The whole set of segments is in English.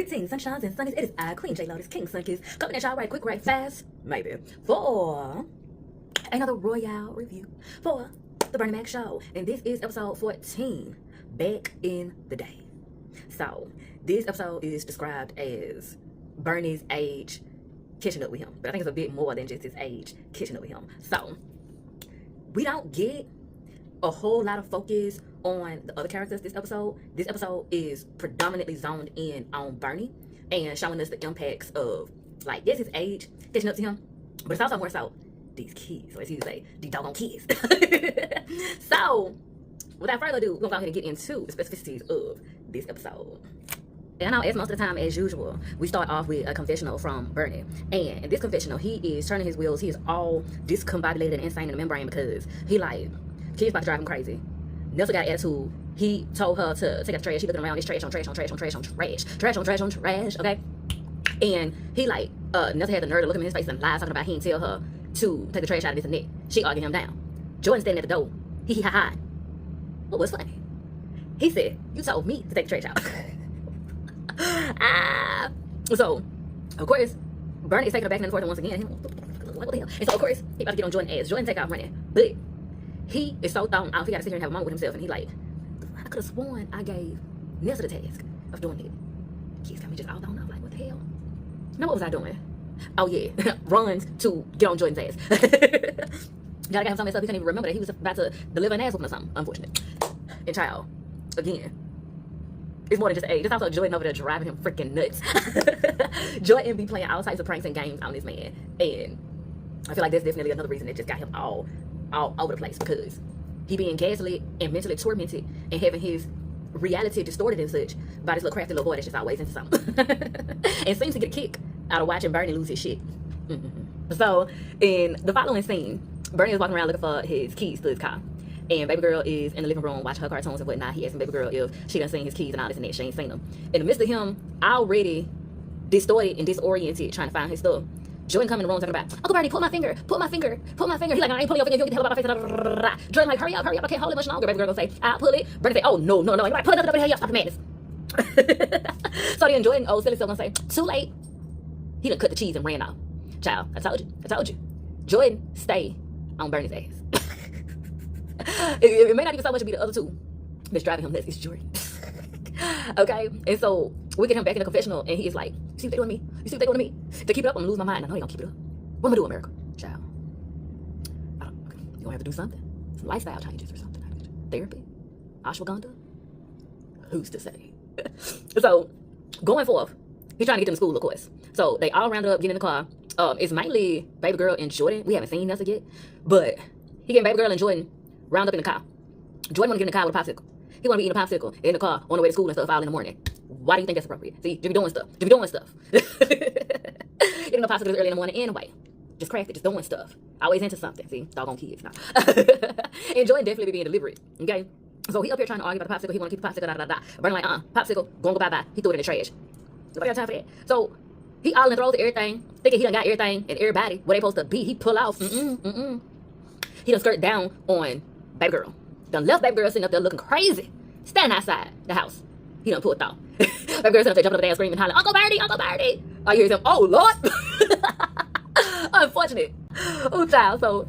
Greetings, sunshines and sunnies. It is I, Queen J Lotus King Sunkiss, coming at y'all right quick, right fast, maybe, for another Royale review for the Bernie Mac Show. And this is episode 14, Back in the Day. So, this episode is described as Bernie's age catching up with him. But I think it's a bit more than just his age catching up with him. So, we don't get a whole lot of focus on the other characters this episode. This episode is predominantly zoned in on Bernie and showing us the impacts of, like, yes, his age catching up to him, but it's also more so these kids, or as you say, these doggone kids. So, without further ado, we're gonna go ahead and get into the specificities of this episode. And I know, as most of the time, as usual, we start off with a confessional from Bernie. And in this confessional, he is turning his wheels. He is all discombobulated and insane in the membrane because he, like, kids about to drive him crazy. Nelson got an attitude. He told her to take out the trash. He looking around, it's trash on trash on trash on trash on trash. Trash on trash on trash, okay? And he, like, Nelson had the nerve to look him in his face and lie, talking about he didn't tell her to take the trash out of this and that. She argued him down. Jordan standing at the door. He ha ha. What was funny? He said, "You told me to take the trash out." So, of course, Bernie is taking her back and forth once again. Like, what the hell? And so, of course, he about to get on Jordan's ass. Jordan take off running. But he is so thrown off, he got to sit here and have a moment with himself. And he like, I could have sworn I gave Nelson the task of doing it. Kids got me just all thrown off. Like, what the hell? Now, what was I doing? Oh, yeah. Runs to get on Jordan's ass. Gotta get him something else. He couldn't even remember that he was about to deliver an ass whooping or something. Unfortunate. And child, again, it's more than just age. It's also Jordan over there driving him freaking nuts. Jordan be playing all types of pranks and games on this man. And I feel like that's definitely another reason that just got him all over the place, because he being gaslit and mentally tormented and having his reality distorted and such by this little crafty little boy that's just always into something. And seems to get a kick out of watching Bernie lose his shit. So, in the following scene, Bernie is walking around looking for his keys to his car. And baby girl is in the living room watching her cartoons and whatnot. He asking baby girl if she done seen his keys and all this and that. She ain't seen them. In the midst of him already distorted and disoriented trying to find his stuff, Jordan come in the room talking about, Uncle Bernie, pull my finger, pull my finger, pull my finger. He's like, I ain't pulling your finger, you get the hell out my face. Jordan like, hurry up, I can't hold it much longer. Baby girl gonna say, I'll pull it. Bernie say, oh, no. You're like, pull it up, hurry up, stop the madness. So then Jordan, old silly self gonna say, too late. He done cut the cheese and ran off. Child, I told you. Jordan, stay on Bernie's ass. It may not even so much be the other two that's driving him nuts. It's Jordan. Okay? And so we get him back in the confessional and he's like, you see what they doing to me? You see what they doing to me? To keep it up, I'm gonna lose my mind. I know they gonna keep it up. What am I doing, America? Child. I don't know. Okay. You're gonna have to do something. Some lifestyle changes or something. Therapy? Ashwagandha? Who's to say? So, going forth, he's trying to get them to school, of course. So they all round up, get in the car. It's mainly baby girl and Jordan. We haven't seen Nelson yet. But he getting baby girl and Jordan round up in the car. Jordan want to get in the car with a popsicle. He want to be eating a popsicle in the car on the way to school and stuff all in the morning. Why do you think that's appropriate? See, you be doing stuff. Getting a popsicle early in the morning anyway. Just crafty, just doing stuff. Always into something. See, doggone kids. No. And Jordan definitely be being deliberate. Okay? So he up here trying to argue about the popsicle. He want to keep the popsicle, Bernie like, popsicle, go bye-bye. He threw it in the trash. Nobody got time for that. So he all in throws to everything, thinking he done got everything and everybody where they supposed to be. He pull off. He done skirt down on baby girl. Done left baby girl sitting up there looking crazy, standing outside the house. He done pulled off. Baby girl sitting up there jumping up there screaming, hollering, Uncle Bernie. I hear him, oh Lord. Unfortunate. Oh child. So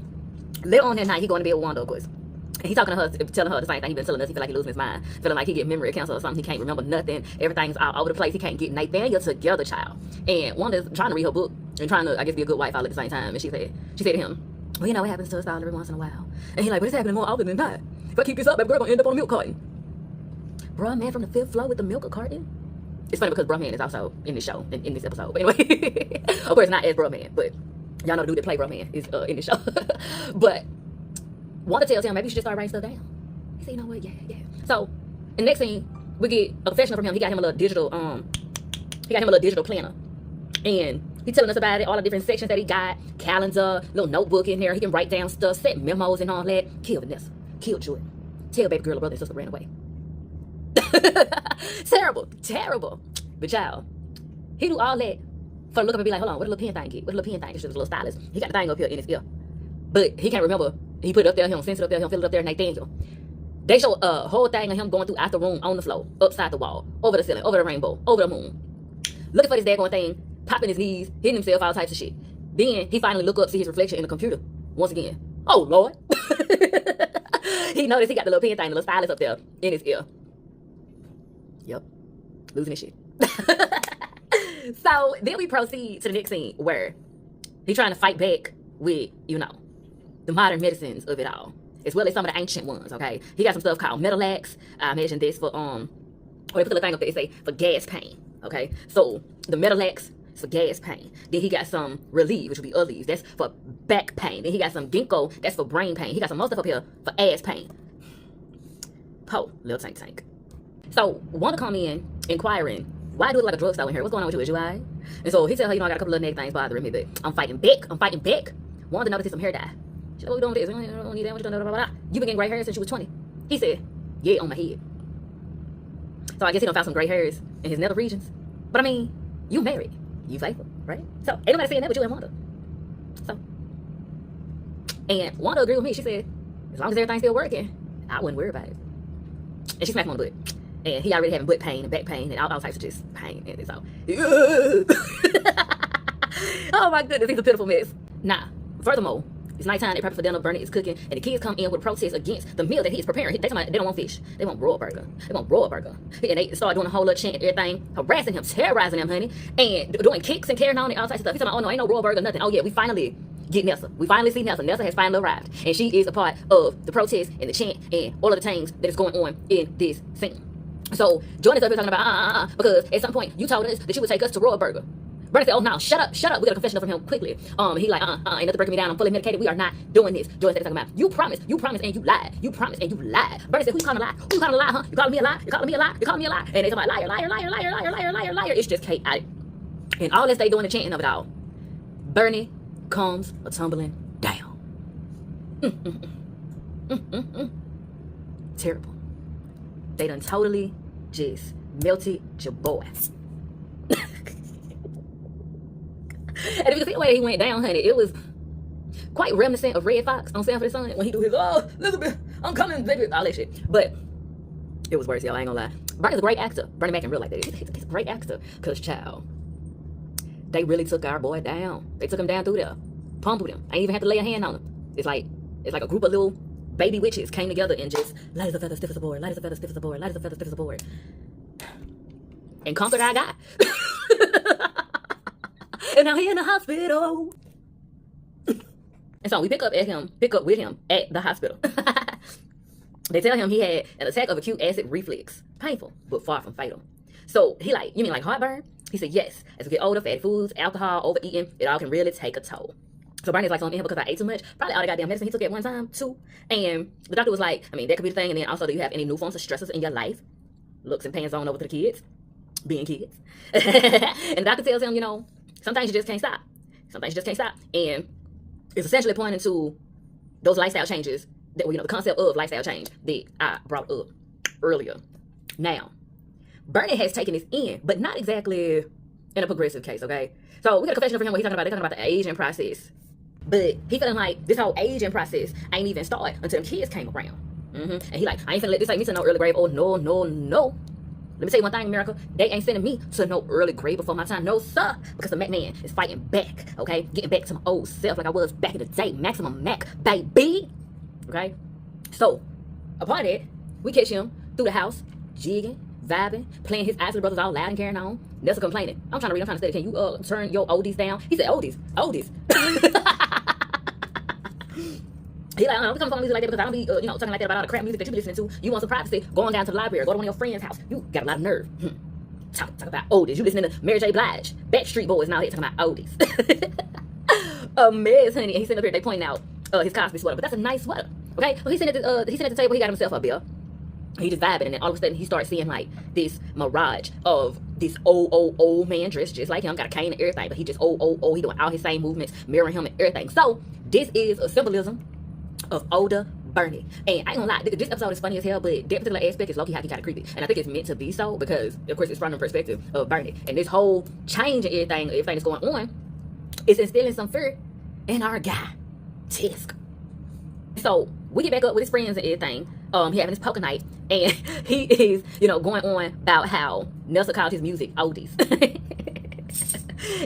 later on that night, he going to bed with Wanda, of course. And he talking to her, telling her the same thing he been telling us. He feel like he losing his mind, feeling like he get memory cancer or something. He can't remember nothing. Everything's all over the place. He can't get Nathaniel together, child. And Wanda's trying to read her book and trying to, I guess, be a good wife all at the same time. And she said to him, well, you know, it happens to us all every once in a while. And he like, but it's happening more often than not. If I keep this up, baby girl gonna end up on a milk carton. Bruh man from the 5th floor with the milk carton. It's funny because Bruh man is also in this show, in this episode. But anyway, of course not as Bruh man, but y'all know the dude that play Bruh man is in this show. But Wanda tells him maybe you should just start writing stuff down. He said, you know what? Yeah. So in the next scene, we get a confessional from him. He got him a little digital planner. And he telling us about it, all the different sections that he got, calendar, little notebook in there. He can write down stuff, set memos and all that. Kill Vanessa. Kill Jordan. Tell baby girl her brother and sister ran away. Terrible. But child, he do all that for to look up and be like, hold on, what the little pen thing get? What the little pen thing? It's just a little stylus. He got the thing up here in his ear. But he can't remember. He put it up there, he don't sense it up there, he don't feel it up there, Nathaniel. They show a whole thing of him going through out the room, on the floor, upside the wall, over the ceiling, over the rainbow, over the moon. looking for this daggone thing, popping his knees, hitting himself, all types of shit. Then he finally look up, see his reflection in the computer once again. Oh Lord. He noticed he got the little pen thing, the little stylus up there in his ear. Yep, losing his shit. So then we proceed to the next scene where he's trying to fight back with, you know, the modern medicines of it all, as well as some of the ancient ones, okay? He got some stuff called Metalax. I mentioned this for, or they put the thing up there, they say, for gas pain, okay? So the Metalax is for gas pain. Then he got some Relieve, which would be Aleve. That's for back pain. Then he got some Ginkgo, that's for brain pain. He got some more stuff up here for ass pain. Po, little tank. So, Wanda come in, inquiring, why do it like a drugstore in here? What's going on with you? Is you alright? And so he tell her, you know, I got a couple of negative things bothering me, but I'm fighting back. Wanda noticed some hair dye. She said, what you doing with this? I don't need that. What you doing? Blah, blah, blah. You been getting gray hair since you was 20. He said, yeah, on my head. So I guess he done found some gray hairs in his nether regions. But I mean, you married. You faithful, right? So ain't nobody saying that but you and Wanda. So, and Wanda agreed with me. She said, as long as everything's still working, I wouldn't worry about it. And she smacked him on the butt. And he already having butt pain and back pain and all types of just pain. And so, oh my goodness, he's a pitiful mess. Nah, furthermore, it's nighttime, they prepare for dinner, Bernie is cooking, and the kids come in with a protest against the meal that he is preparing. They don't want fish. They want broiled burger. And they start doing a whole little chant, everything, harassing him, terrorizing him, honey, and doing kicks and carrying on and all types of stuff. He's talking about, oh no, ain't no broiled burger, nothing. Oh yeah, we finally get Nessa. We finally see Nessa. Nessa has finally arrived. And she is a part of the protest and the chant and all of the things that is going on in this scene. So Jordan is up here talking about because at some point you told us that you would take us to Royal Burger. Bernie said, oh no, shut up. We got a confession from him quickly. He like, ain't nothing breaking me down. I'm fully medicated. We are not doing this. Jordan said, talking about, you promised and you lied. Bernie said, who you calling a lie? Who you calling a lie, huh? You calling me a lie? You calling me a lie? And they talking about liar. It's just chaotic. And all this they doing the chanting of it all. Bernie comes a tumbling down. Terrible. They done totally just melted your boy. And if you can see the way he went down, honey, it was quite reminiscent of Red Fox on Sanford and Son when he do his, oh, Elizabeth, I'm coming, baby, all that shit. But it was worse, y'all, I ain't gonna lie. Bernie's a great actor. Bernie Mac in real life, he's a great actor. Cause, child, they really took our boy down. They took him down through there, pummeled him. I ain't even have to lay a hand on him. It's like a group of little baby witches came together and just light as a feather, stiff as a board, light as a feather, stiff as a board, light as a feather, stiff as a board, and conquered our guy. And now he in the hospital. And so we pick up with him at the hospital. They tell him he had an attack of acute acid reflux. Painful, but far from fatal. So he like, you mean like heartburn? He said, yes. As we get older, fatty foods, alcohol, overeating, it all can really take a toll. So Bernie's like, so I'm in here because I ate too much. Probably all the goddamn medicine he took at one time, too. And the doctor was like, I mean, that could be the thing. And then also, do you have any new forms of stressors in your life? Looks and pans on over to the kids. Being kids. And the doctor tells him, you know, sometimes you just can't stop. And it's essentially pointing to those lifestyle changes that, you know, the concept of lifestyle change that I brought up earlier. Now, Bernie has taken this in, but not exactly in a progressive case, okay? So we got a confession from him where they're talking about the aging process. But he feeling like this whole aging process ain't even started until the kids came around. And he like, I ain't finna let this take me to no early grave. Oh, no. Let me tell you one thing, America. They ain't sending me to no early grave before my time. No, sir. Because the Mac man is fighting back, okay? Getting back to my old self like I was back in the day. Maximum Mac, baby. Okay? So, upon it, we catch him through the house, jigging, vibing, playing his Isley Brothers all loud and carrying on. Nessa complaining. I'm trying to read, I'm trying to study. Can you turn your oldies down? He said, oldies. He like, we come from music like that because I don't be, you know, talking like that about all the crap music that you be listening to. You want some privacy, going down to the library, go to one of your friends' house. You got a lot of nerve. Talk about oldies. You listening to Mary J. Blige. Backstreet Boys now here talking about oldies. A mess, honey. And he's sitting up here, they pointing out his Cosby sweater, but that's a nice sweater. Okay? So he's sitting at the table, he got himself a beer. He just vibing, and then all of a sudden he starts seeing like this mirage of this old man dressed just like him, got a cane and everything, but he just old. He doing all his same movements, mirroring him and everything. So this is a symbolism of older Bernie. And I ain't gonna lie, this episode is funny as hell, but that particular aspect is low-key how he kind of creepy. And I think it's meant to be so because, of course, it's from the perspective of Bernie. And this whole change and everything that's going on is instilling some fear in our guy, Tisk. So we get back up with his friends and everything. He having his poker night, and he is, you know, going on about how Nelson called his music oldies.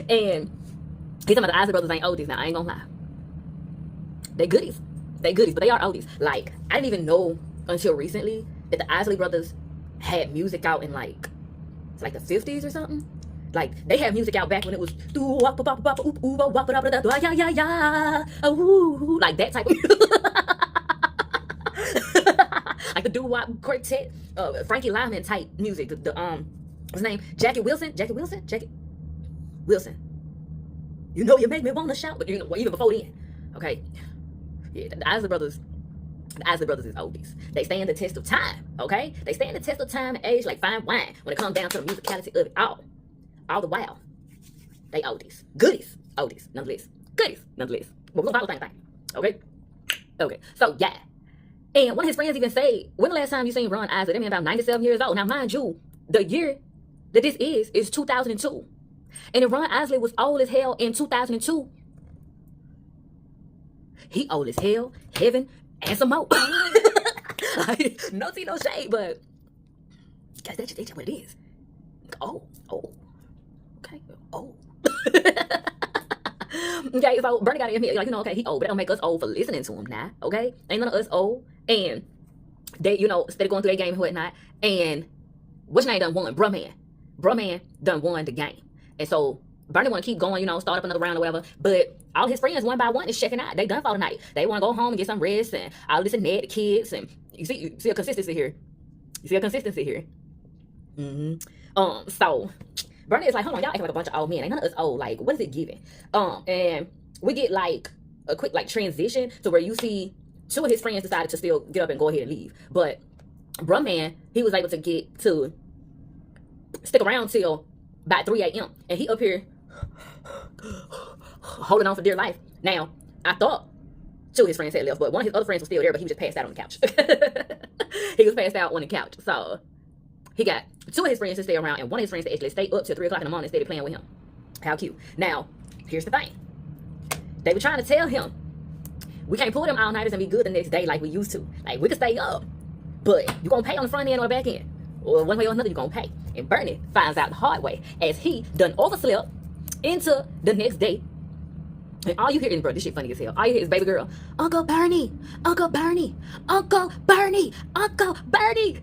And he's talking about the Isley Brothers ain't oldies. Now, I ain't gonna lie. They goodies. They goodies, but they are oldies. Like, I didn't even know until recently that the Isley Brothers had music out in like the 50s or something. Like, they had music out back when it was like that type of like the doo-wop quartet, Frankie Lyman type music. The what's his name? Jackie Wilson. You know you make me wanna shout, but you know, well, even before then. Okay. Yeah, the Isley Brothers is oldies. They stand the test of time, okay? They stand the test of time and age like fine wine when it comes down to the musicality of it all. All the while, they oldies. Goodies. Oldies, nonetheless. Goodies, nonetheless. Well, we're gonna follow the same thing, okay? Okay, so yeah. And one of his friends even said, when the last time you seen Ron Isley? That man about 97 years old. Now, mind you, the year that this is 2002. And if Ron Isley was old as hell in 2002, he old as hell, heaven, and some more. Like, no tea, no shade, but guys, that's just what it is. Oh. Okay, oh. Okay, so Bernie got in here, like, you know, okay, he old, but that don't make us old for listening to him now, okay? Ain't none of us old. And they, you know, instead of going through their game and whatnot, and what's your name done won? Bruh-man done won the game. And so Bernie want to keep going, you know, start up another round or whatever. But all his friends, one by one, is checking out. They done for the night. They want to go home and get some rest and all this and that, the kids. And you see a consistency here. So Bernie is like, hold on, y'all acting like a bunch of old men. Ain't none of us old. Like, what is it giving? And we get like a quick like transition to where you see two of his friends decided to still get up and go ahead and leave. But bruh man, he was able to get to stick around till about 3 a.m. And he up here holding on for dear life. Now, I thought two of his friends had left, but one of his other friends was still there, but he was just passed out on the couch. He was passed out on the couch. So he got two of his friends to stay around, and one of his friends to actually stay up till 3 o'clock in the morning and stay playing with him. How cute. Now, here's the thing. They were trying to tell him, we can't pull them all-nighters and be good the next day like we used to. Like, we could stay up, but you're going to pay on the front end or the back end. Or one way or another, you're going to pay. And Bernie finds out the hard way as he done overslept into the next day. And all you hear is, bro, this shit funny as hell. All you hear is baby girl, Uncle Bernie, Uncle Bernie, Uncle Bernie, Uncle Bernie.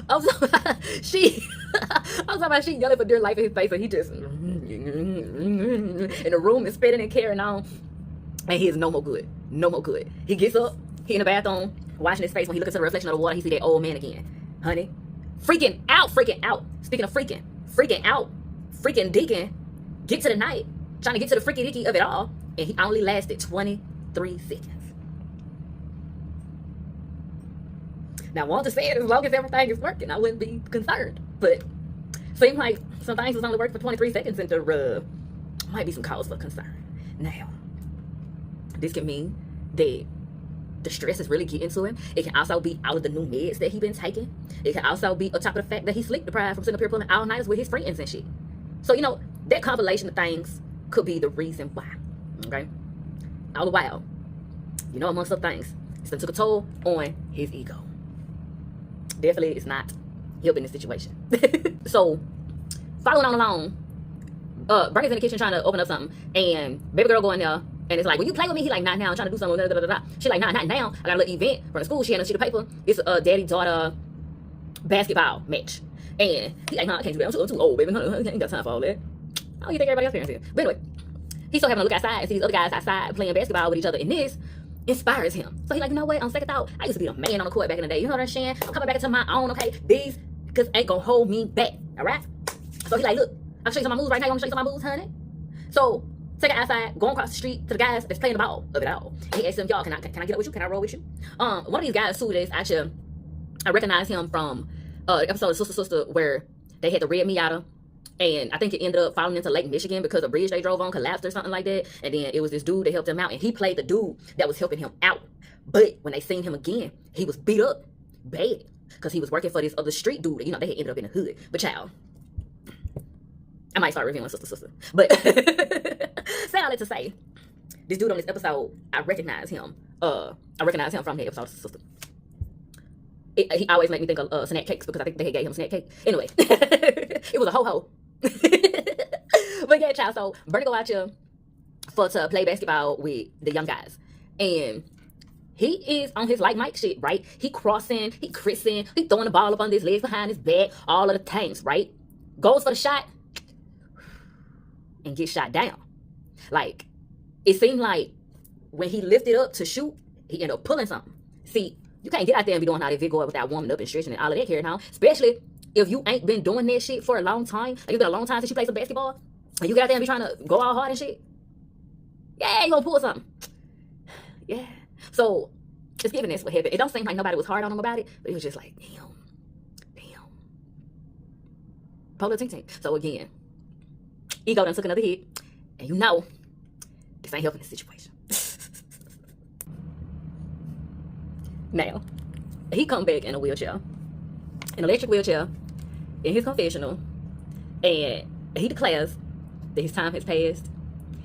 I'm talking about she yelling for dear life in his face, and he just and the room is spitting and carrying on, and he is no more good. He gets up, he in the bathroom, washing his face. When he looks into the reflection of the water, he see that old man again. Honey, freaking out. Speaking of freaking out, freaking deacon, get to the night, trying to get to the freaky dicky of it all, and he only lasted 23 seconds. Now, I want to say it, as long as everything is working, I wouldn't be concerned. But seems like some things was only working for 23 seconds, and there might be some cause for concern. Now, this can mean that the stress is really getting to him. It can also be out of the new meds that he's been taking. It can also be on top of the fact that he's sleep deprived from sitting up here pulling all-nighters with his friends and shit. So, you know, that compilation of things could be the reason why. Okay? All the while, you know, amongst other things, it took a toll on his ego. Definitely it's not helping this situation. So, following on along, Bernie's in the kitchen trying to open up something, and baby girl go in there, and it's like, will you play with me? He like, not now, I'm trying to do something. She like, nah, not now. I got a little event from the school. She had a sheet of paper. It's a daddy-daughter basketball match. And he like, nah, I can't do that. I'm too old, baby. I ain't got time for all that. Oh, you think everybody else parents here? But anyway, he's still having a look outside and see these other guys outside playing basketball with each other, and this inspires him. So he's like, you know what? On second thought, I used to be a man on the court back in the day. You know what I'm saying? I'm coming back into my own, okay? These because ain't gonna hold me back, all right? So he's like, look, I'll show you some of my moves right now. You want to show you some of my moves, honey? So take it outside, going across the street to the guys that's playing the ball of it all. And he asked them, y'all, can I get up with you? Can I roll with you? One of these guys too, that's actually, I recognize him from the episode of Sister where they had the red Miata, and I think it ended up falling into Lake Michigan because a bridge they drove on collapsed or something like that. And then it was this dude that helped him out, and he played the dude that was helping him out. But when they seen him again, he was beat up bad because he was working for this other street dude. You know, they had ended up in the hood. But child, I might start reviewing Sister. But say all that to say, this dude on this episode, I recognize him. I recognize him from the episode of Sister. He always made me think of snack cakes because I think they gave him snack cake. Anyway, it was a ho-ho. But yeah, child, so Bernie go out here to play basketball with the young guys. And he is on his like Mike shit, right? He crossing, he Chrising, he throwing the ball up on his legs behind his back, all of the tanks, right? Goes for the shot and gets shot down. Like, it seemed like when he lifted up to shoot, he ended up pulling something. See, you can't get out there and be doing all that vigor without warming up and stretching and all of that here now. Especially if you ain't been doing that shit for a long time. Like, it's been a long time since you played some basketball. And you get out there and be trying to go all hard and shit. Yeah, you gonna pull something. Yeah. So, it's giving this what happened. It don't seem like nobody was hard on him about it. But it was just like, damn. Polar tink. So again, ego done took another hit. And you know, this ain't helping the situation. Now, he come back in a wheelchair, an electric wheelchair, in his confessional, and he declares that his time has passed.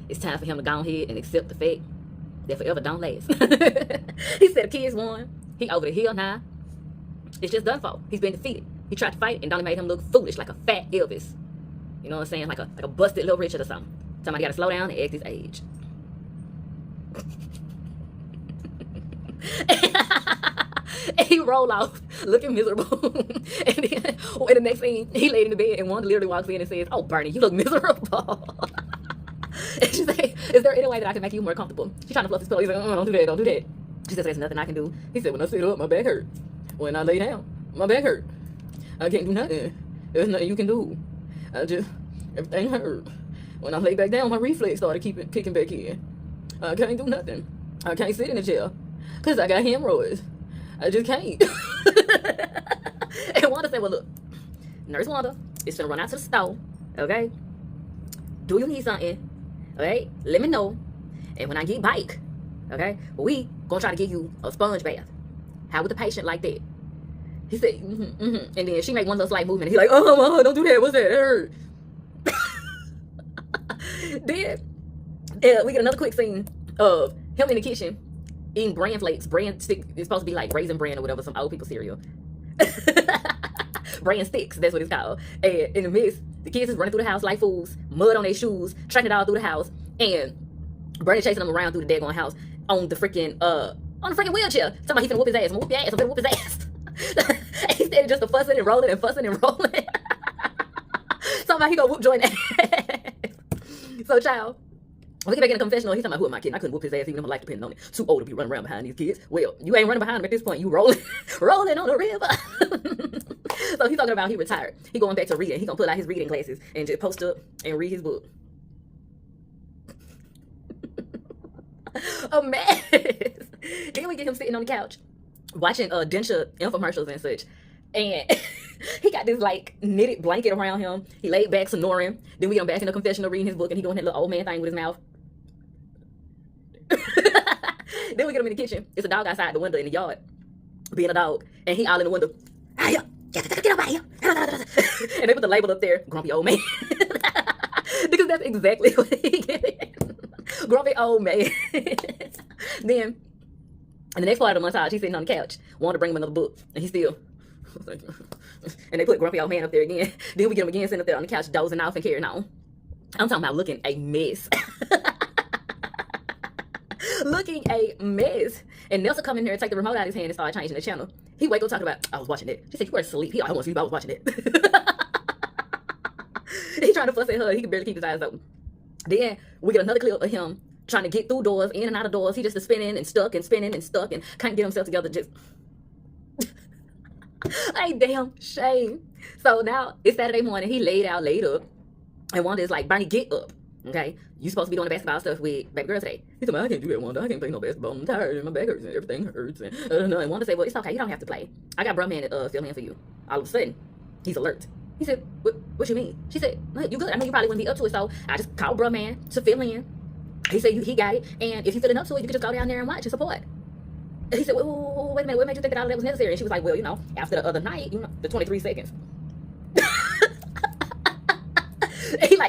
It's time for him to go ahead and accept the fact that forever don't last. He said the kids won. He over the hill now. It's just done for. He's been defeated. He tried to fight and Donnie made him look foolish like a fat Elvis. You know what I'm saying? Like a busted little Richard or something. Somebody got to slow down and act his age. And he roll off looking miserable. And then in the next scene, he laid in the bed and Wanda literally walks in and says, "Oh, Bernie, you look miserable." And she said, "Is there any way that I can make you more comfortable?" She's trying to fluff his pillow. He's like, "Oh, don't do that, don't do that." She says, "There's nothing I can do." He said, "When I sit up, my back hurt. When I lay down, my back hurt. I can't do nothing. There's nothing you can do. Everything hurt. When I lay back down, my reflex started kicking back in. I can't do nothing. I can't sit in the chair because I got hemorrhoids. I just can't." And Wanda said, "Well, look, Nurse Wanda is gonna run out to the store, okay? Do you need something? Okay, let me know. And when I get back, okay, we gonna try to give you a sponge bath. How would the patient like that?" He said, And then she made one little slight movement. He's like, "Oh, don't do that. What's that? It hurt." Then we get another quick scene of him in the kitchen eating bran flakes. Bran stick is supposed to be like raisin bran or whatever, some old people cereal. Bran sticks, that's what it's called. And in the midst, the kids is running through the house like fools, mud on their shoes, tracking it all through the house, and Bernie chasing them around through the daggone house on the freaking wheelchair. Somebody he finna whoop his ass. I'm whoop your ass. I'm finna whoop his ass. And he started just fussing and rolling and fussing and rolling. Somebody he gonna whoop Jordan ass. So, child, when we get back in the confessional, he's talking about, "Who am I kidding? I couldn't whoop his ass even if my life depended on it. Too old to be running around behind these kids." Well, you ain't running behind them at this point. You rolling on the river. So he's talking about he retired. He going back to reading. He gonna pull out his reading glasses and just post up and read his book. A mess. Then we get him sitting on the couch watching denture infomercials and such. And he got this like knitted blanket around him. He laid back snoring. Then we get him back in the confessional reading his book and he doing that little old man thing with his mouth. Then we get him in the kitchen. It's a dog outside the window in the yard, being a dog. And he all in the window. "Hey, get up out here." And they put the label up there, "Grumpy old man." Because that's exactly what he get. Grumpy old man. Then in the next part of the montage, he's sitting on the couch, wanted to bring him another book, and he still. And they put grumpy old man up there again. Then we get him again sitting up there on the couch, dozing off and carrying on. I'm talking about looking a mess. Looking a mess. And Nelson come in here and take the remote out of his hand and start changing the channel. He wake up talking about, "I was watching it." She said, "You were asleep." He like, "I was asleep, I was watching it." He trying to fuss at her. He can barely keep his eyes open. Then we get another clip of him trying to get through doors, in and out of doors. He just is spinning and stuck and spinning and stuck and can't get himself together. Just a damn shame. So now it's Saturday morning. He laid up. And Wanda is like, "Bernie, get up. Okay? You supposed to be doing the basketball stuff with baby girl today." He's like, "I can't do that, Wanda. I can't play no basketball. I'm tired and my back hurts and everything hurts." And Wanda said, "Well, it's okay. You don't have to play. I got bruh man fill in for you." All of a sudden, he's alert. He said, what you mean?" She said, "You good. I know you probably wouldn't be up to it, so I just called bruh man to fill in." He said, he got it. And if you're feeling up to it, you can just go down there and watch and support. And he said, wait a minute. What made you think that all that was necessary?" And she was like, "Well, after the other night, the 23 seconds.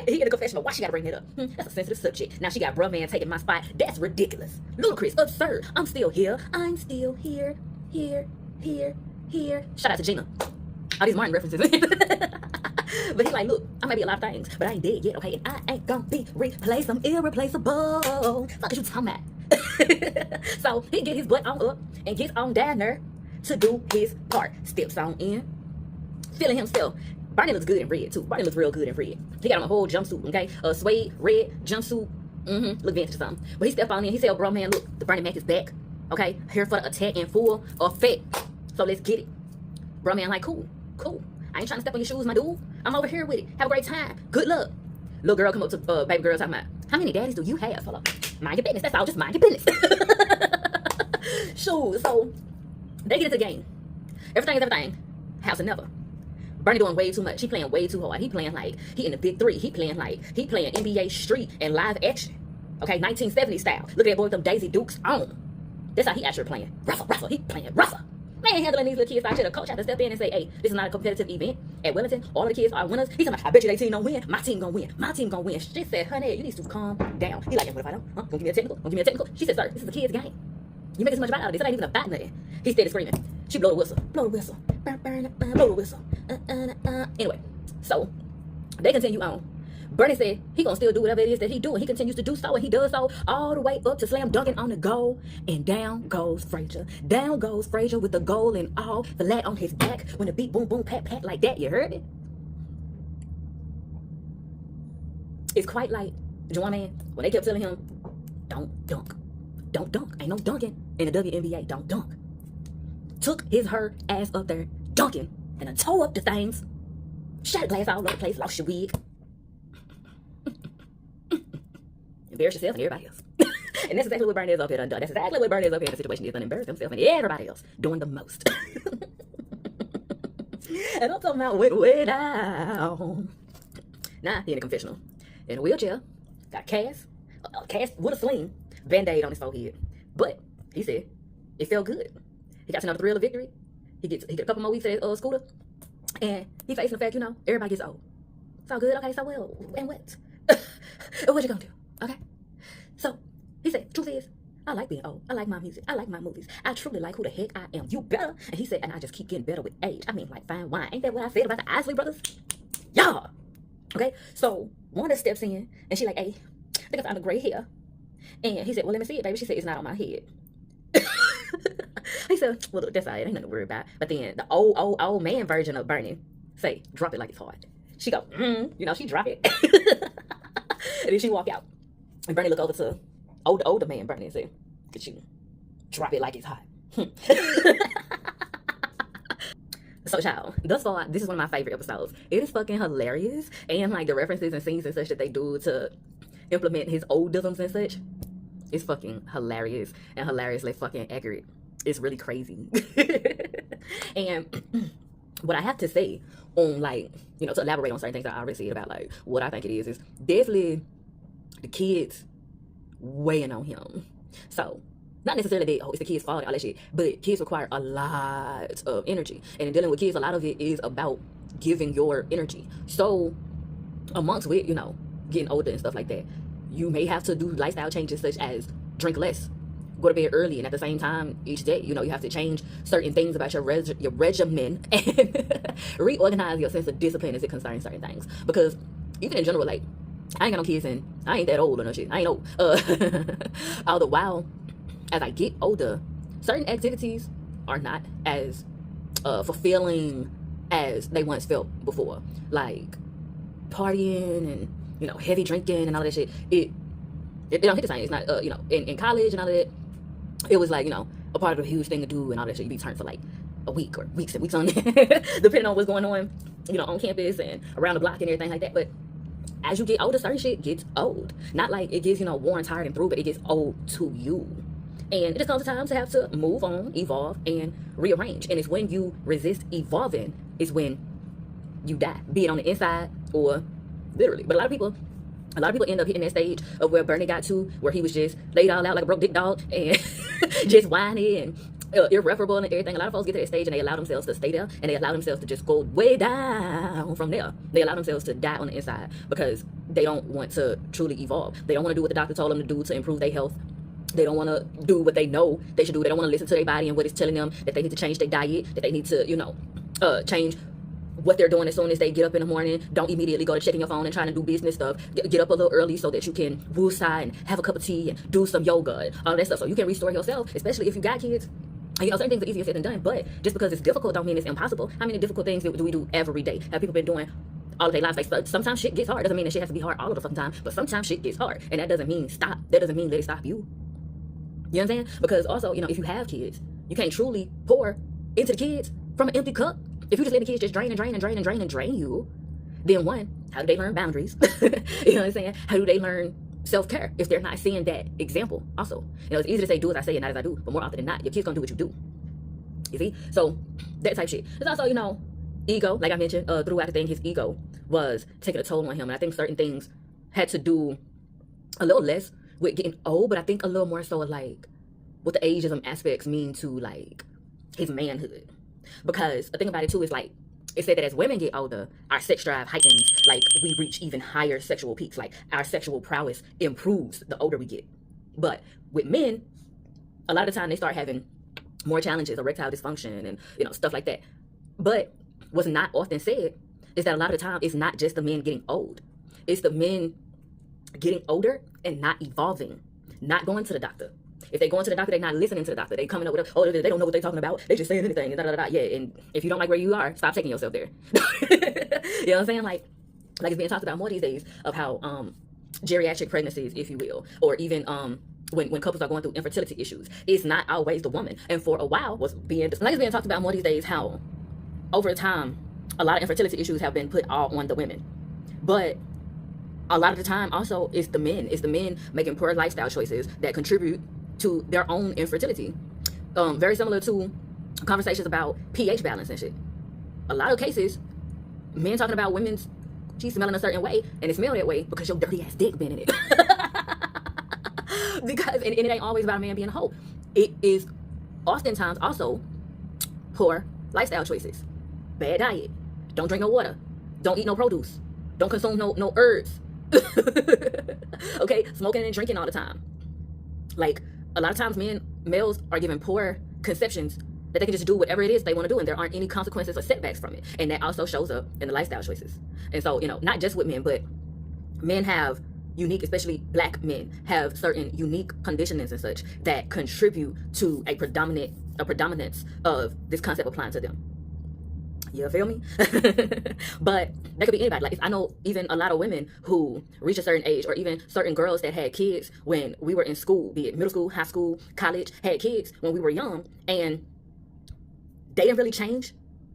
He in the confessional. Why she gotta bring that up? That's a sensitive subject. Now she got bruh man taking my spot. That's ridiculous. Ludicrous. Absurd. I'm still here. I'm still here. Here. here. Shout out to Gina. All these Martin references. But he's like, look, I might be a lot of things, but I ain't dead yet, okay? And I ain't gonna be replaced. I'm irreplaceable. Fuck is you talking about? So he get his butt on up and gets on down there to do his part. Steps on in, feeling himself. Bernie looks good in red too. Bernie looks real good in red. He got on a whole jumpsuit, okay? A suede red jumpsuit. Look vintage or something. But he stepped on in. He said, bro, man, look, the Bernie Mac is back. Okay? Here for the attack in full effect. So let's get it. Bro, man, like, cool. I ain't trying to step on your shoes, my dude. I'm over here with it. Have a great time. Good luck. Little girl come up to baby girl talking about, how many daddies do you have? Hold up. Mind your business. That's all. Just mind your business. Shoot. So they get into the game. Everything is everything. House and never. Bernie doing way too much. He playing way too hard. He playing like he in the big three. He playing NBA Street and live action. Okay, 1970 style. Look at that boy with them Daisy Dukes on. That's how he actually playing. Rougher. He playing rougher. Man, handling these little kids out here. The coach had to step in and say, hey, this is not a competitive event at Wellington. All of the kids are winners. He's like, I bet you their team don't win. My team gonna win. My team gonna win. She said, honey, you need to calm down. He like, what if I don't? Huh? Gonna give me a technical? Gonna give me a technical? She said, sir, this is a kid's game. You make as much about out of this. It ain't even about nothing. He steady screaming. She blow the whistle. Blow the whistle. Blow the whistle. Anyway, so they continue on. Bernie said he gonna still do whatever it is that he doing. He continues to do so, and he does so all the way up to slam dunking on the goal. And down goes Frazier. Down goes Frazier with the goal and all, flat on his back when the beat boom boom pat pat like that. You heard it? It's quite like Juwan Man when they kept telling him, don't dunk. Don't dunk. Ain't no dunking in the WNBA. Don't dunk. Took her ass up there dunking and then tore up the things. Shot glass all over the place. Lost your wig. Embarrass yourself and everybody else. And that's exactly what Bernie is up here done. That's exactly what Bernie is up here in the situation. He's done embarrass himself and everybody else doing the most. And I'm talking about way down. Nah, he in a confessional. In a wheelchair. Got cast with a sling. Band-aid on his forehead. But he said it felt good. He got to know the thrill of victory. He get a couple more weeks at his scooter. And he facing the fact, everybody gets old. It's all good. Okay, so well. And what? What you gonna do? Okay? So, he said, truth is, I like being old. I like my music. I like my movies. I truly like who the heck I am. You better. And he said, and I just keep getting better with age. I mean, like fine wine. Ain't that what I said about the Isley brothers? Yeah. Okay? So, Wanda steps in, and she like, hey, I think I found a gray hair. And he said, well, let me see it, baby. She said, it's not on my head. He said, well, look, that's all right. Ain't nothing to worry about. But then the old man version of Bernie say, drop it like it's hot. She go, she drop it. And then she walk out. And Bernie look over to older man Bernie and say, could you drop it like it's hot? So, child, thus far, this is one of my favorite episodes. It is fucking hilarious. And, like, the references and scenes and such that they do to implement his oldisms and such, it's fucking hilarious and hilariously fucking accurate. It's really crazy. And what I have to say on, like, to elaborate on certain things that I already said about, like, what I think it is definitely the kids weighing on him. So, not necessarily that, it's the kids' fault and all that shit, but kids require a lot of energy. And in dealing with kids, a lot of it is about giving your energy. So, amongst with, getting older and stuff like that, you may have to do lifestyle changes such as drink less, go to bed early, and at the same time each day, you have to change certain things about your regimen and reorganize your sense of discipline as it concerns certain things. Because even in general, like, I ain't got no kids and I ain't that old or no shit. I ain't old. All the while, as I get older, certain activities are not as fulfilling as they once felt before. Like partying and heavy drinking and all that shit. It don't hit the same. It's not in college and all of that. It was like a part of a huge thing to do and all that shit. You be turned for like a week or weeks and weeks on depending on what's going on on campus and around the block and everything like that. But as you get older, certain shit gets old. Not like it gets worn, tired, and through, but it gets old to you. And it just comes a time to have to move on, evolve, and rearrange. And it's when you resist evolving is when you die, be it on the inside or literally. But a lot of people end up hitting that stage of where Bernie got to, where he was just laid all out like a broke dick dog and just whiny and irreparable and everything. A lot of folks get to that stage and they allow themselves to stay there, and they allow themselves to just go way down from there. They allow themselves to die on the inside because they don't want to truly evolve. They don't want to do what the doctor told them to do to improve their health. They don't want to do what they know they should do. They don't want to listen to their body and what it's telling them, that they need to change their diet, that they need to, change what they're doing as soon as they get up in the morning. Don't immediately go to checking your phone and trying to do business stuff. Get up a little early so that you can woosah and have a cup of tea and do some yoga and all that stuff, so you can restore yourself, especially if you got kids. And certain things are easier said than done, but just because it's difficult don't mean it's impossible. How many difficult things do we do every day? Have people been doing all of their lives? Like, sometimes shit gets hard. Doesn't mean that shit has to be hard all of the fucking time, but sometimes shit gets hard, and that doesn't mean stop. That doesn't mean let it stop you. You know what I'm saying? Because also, if you have kids, you can't truly pour into the kids from an empty cup. If you just let the kids just drain you, then one, how do they learn boundaries? You know what I'm saying? How do they learn self-care if they're not seeing that example? Also, it's easy to say do as I say and not as I do, but more often than not, your kids gonna do what you do. You see? So that type shit. There's also, ego. Like I mentioned, throughout the thing, his ego was taking a toll on him, and I think certain things had to do a little less with getting old, but I think a little more so like what the ageism aspects mean to like his manhood. Because the thing about it too is like, it said that as women get older, our sex drive heightens, like we reach even higher sexual peaks, like our sexual prowess improves the older we get. But with men, a lot of the time they start having more challenges, erectile dysfunction and stuff like that. But what's not often said is that a lot of the time it's not just the men getting old, it's the men getting older and not evolving, not going to the doctor. If they going to the doctor, they're not listening to the doctor. They coming up with, they don't know what they're talking about. They just saying anything and da da da. Yeah, and if you don't like where you are, stop taking yourself there. You know what I'm saying? Like it's being talked about more these days of how geriatric pregnancies, if you will, or even when couples are going through infertility issues, it's not always the woman. And for a while, it's being talked about more these days how over time a lot of infertility issues have been put all on the women, but a lot of the time also it's the men. It's the men making poor lifestyle choices that contribute to their own infertility. Very similar to conversations about pH balance and shit. A lot of cases, men talking about women's she's smelling a certain way, and it smell that way because your dirty ass dick been in it. Because and it ain't always about a man being a hoe. It is oftentimes also poor lifestyle choices, bad diet, don't drink no water, don't eat no produce, don't consume no herbs. Okay, smoking and drinking all the time. Like a lot of times males are given poor conceptions that they can just do whatever it is they want to do, and there aren't any consequences or setbacks from it. And that also shows up in the lifestyle choices. And so, not just with men, but men have unique, especially black men, have certain unique conditionings and such that contribute to a predominance of this concept applying to them. You feel me? But that could be anybody. Like, I know even a lot of women who reach a certain age, or even certain girls that had kids when we were in school, be it middle school, high school, college, had kids when we were young, and they didn't really change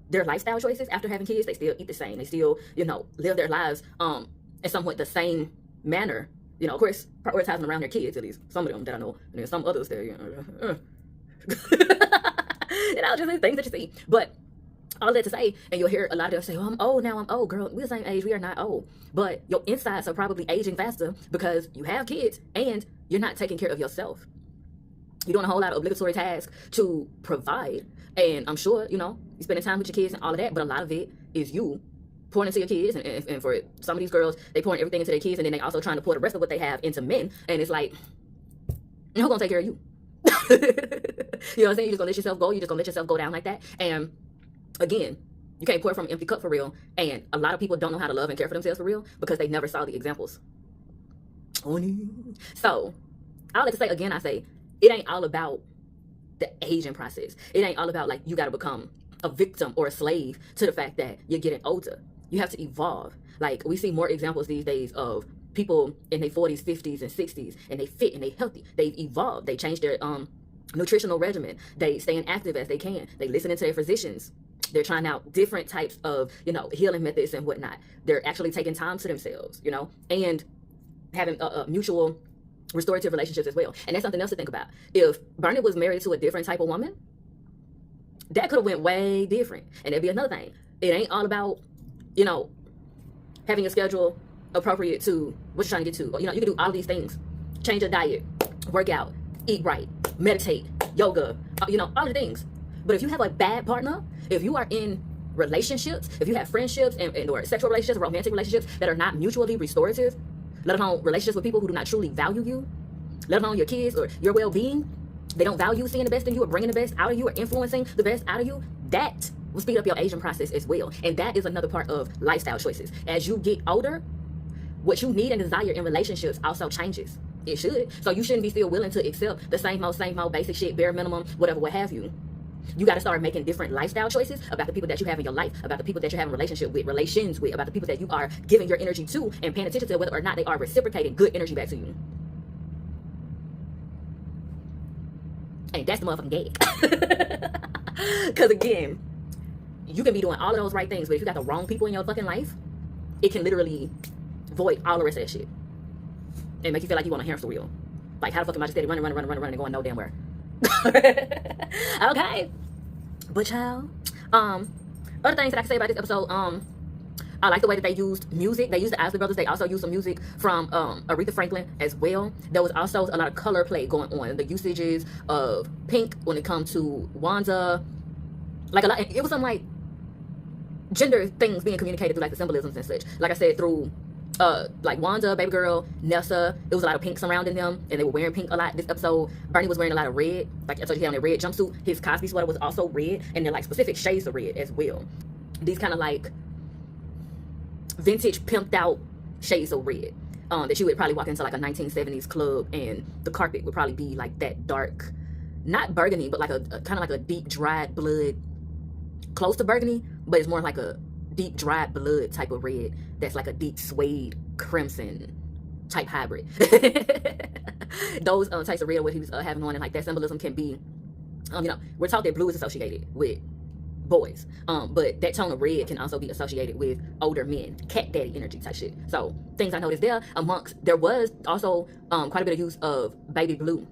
their lifestyle choices after having kids. They still eat the same. They still, live their lives in somewhat the same manner. Of course, prioritizing around their kids, at least some of them that I know, and then some others there, just things that you see. But all that to say, and you'll hear a lot of them say, "Oh, I'm old now. I'm old, girl. We're the same age. We are not old." But your insides are probably aging faster because you have kids and you're not taking care of yourself. You're doing a whole lot of obligatory tasks to provide, and I'm sure you're spending time with your kids and all of that. But a lot of it is you pouring into your kids, and for some of these girls, they pouring everything into their kids, and then they also trying to pour the rest of what they have into men. And it's like, who's gonna take care of you? You know what I'm saying? You're just gonna let yourself go. You're just gonna let yourself go down like that. And again, you can't pour from an empty cup for real. And a lot of people don't know how to love and care for themselves for real because they never saw the examples. So, all that to say, again, I say, it ain't all about the aging process. It ain't all about, like, you got to become a victim or a slave to the fact that you're getting older. You have to evolve. Like, we see more examples these days of people in their 40s, 50s, and 60s, and they fit and they healthy. They've evolved. They changed their nutritional regimen. They staying active as they can. They listening to their physicians. They're trying out different types of, healing methods and whatnot. They're actually taking time to themselves, and having a mutual restorative relationships as well. And that's something else to think about. If Bernie was married to a different type of woman, that could have went way different. And that'd be another thing. It ain't all about, having a schedule appropriate to what you're trying to get to. You can do all of these things. Change your diet, work out, eat right, meditate, yoga, all the things. But if you have a bad partner, if you are in relationships, if you have friendships and or sexual relationships, romantic relationships that are not mutually restorative, let alone relationships with people who do not truly value you, let alone your kids or your well-being, they don't value seeing the best in you or bringing the best out of you or influencing the best out of you, that will speed up your aging process as well. And that is another part of lifestyle choices. As you get older, what you need and desire in relationships also changes. It should. So you shouldn't be still willing to accept the same old basic shit, bare minimum, whatever, what have you. You got to start making different lifestyle choices about the people that you have in your life, about the people that you're having relations with, about the people that you are giving your energy to, and paying attention to whether or not they are reciprocating good energy back to you. And that's the motherfucking gag. Because again, you can be doing all of those right things, but if you got the wrong people in your fucking life, it can literally void all the rest of that shit and make you feel like you want a hamster wheel. Like, how the fuck am I just steady running and going no damn where? Okay, but child, other things that I can say about this episode, I like the way that they used music. They used the Isley Brothers. They also used some music from Aretha Franklin as well. There was also a lot of color play going on. The usages of pink when it comes to Wanda, like a lot. It was some like gender things being communicated through like the symbolisms and such. Like I said, through like Wanda, baby girl, Nessa, it was a lot of pink surrounding them, and they were wearing pink a lot this episode. Bernie was wearing a lot of red, like I told you, he had on a red jumpsuit. His Cosby sweater was also red, and they're like specific shades of red as well. These kind of like vintage pimped out shades of red that you would probably walk into like a 1970s club, and the carpet would probably be like that dark, not burgundy, but like a kind of like a deep dried blood, close to burgundy, but it's more like a deep dried blood type of red that's like a deep suede crimson type hybrid. Those types of red what he was having on, and like that symbolism can be you know, we're taught that blue is associated with boys, but that tone of red can also be associated with older men, cat daddy energy type shit. So things I noticed there was also quite a bit of use of baby blue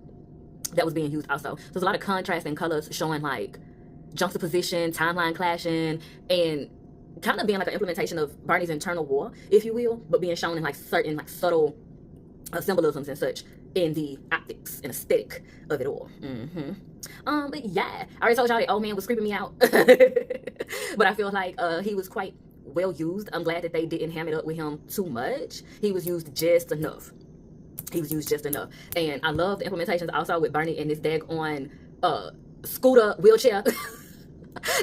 that was being used also. So there's a lot of contrast in colors showing like juxtaposition, timeline clashing, and kind of being like an implementation of Barney's internal war, if you will, but being shown in like certain like subtle symbolisms and such in the optics and aesthetic of it all. But yeah, I already told y'all that old man was creeping me out, but I feel like he was quite well used. I'm glad that they didn't ham it up with him too much. He was used just enough. And I love the implementations also with Bernie and this daggone scooter wheelchair.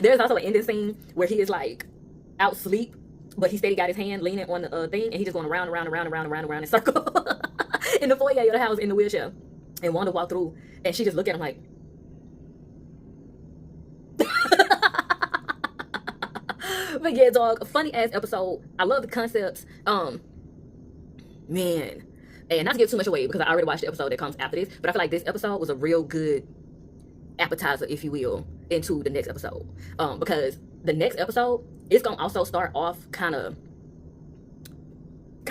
There's also an ending scene where he is like out sleep, but he steady got his hand leaning on the thing, and he just going around in a circle in the foyer of the house in the wheelchair. And Wanda walked through, and she just looked at him like, but yeah, dog, a funny ass episode. I love the concepts. Man, and not to give too much away because I already watched the episode that comes after this, but I feel like this episode was a real good appetizer, if you will, into the next episode. Because the next episode, it's gonna also start off kind of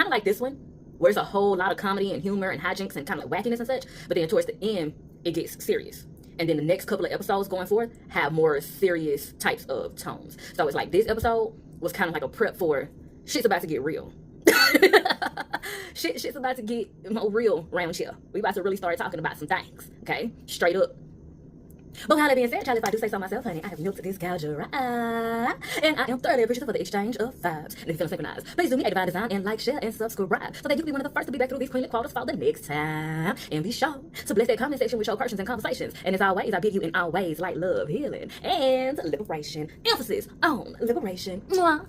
like this one, where it's a whole lot of comedy and humor and hijinks and kind of like wackiness and such, but then towards the end it gets serious, and then the next couple of episodes going forth have more serious types of tones. So it's like this episode was kind of like a prep for shit's about to get real. Shit's about to get more real around here. We about to really start talking about some things, okay, straight up. But with all that being said, child, if I do say so myself, honey, I have milk to disgouge your eye, and I am thoroughly appreciative for the exchange of vibes. And if you feel synchronized, please do me a divine design and like, share, and subscribe, so that you can be one of the first to be back through these queenly qualities for the next time. And be sure to bless that comment section with your questions and conversations. And as always, I bid you in all ways like love, healing, and liberation. Emphasis on liberation. Mwah.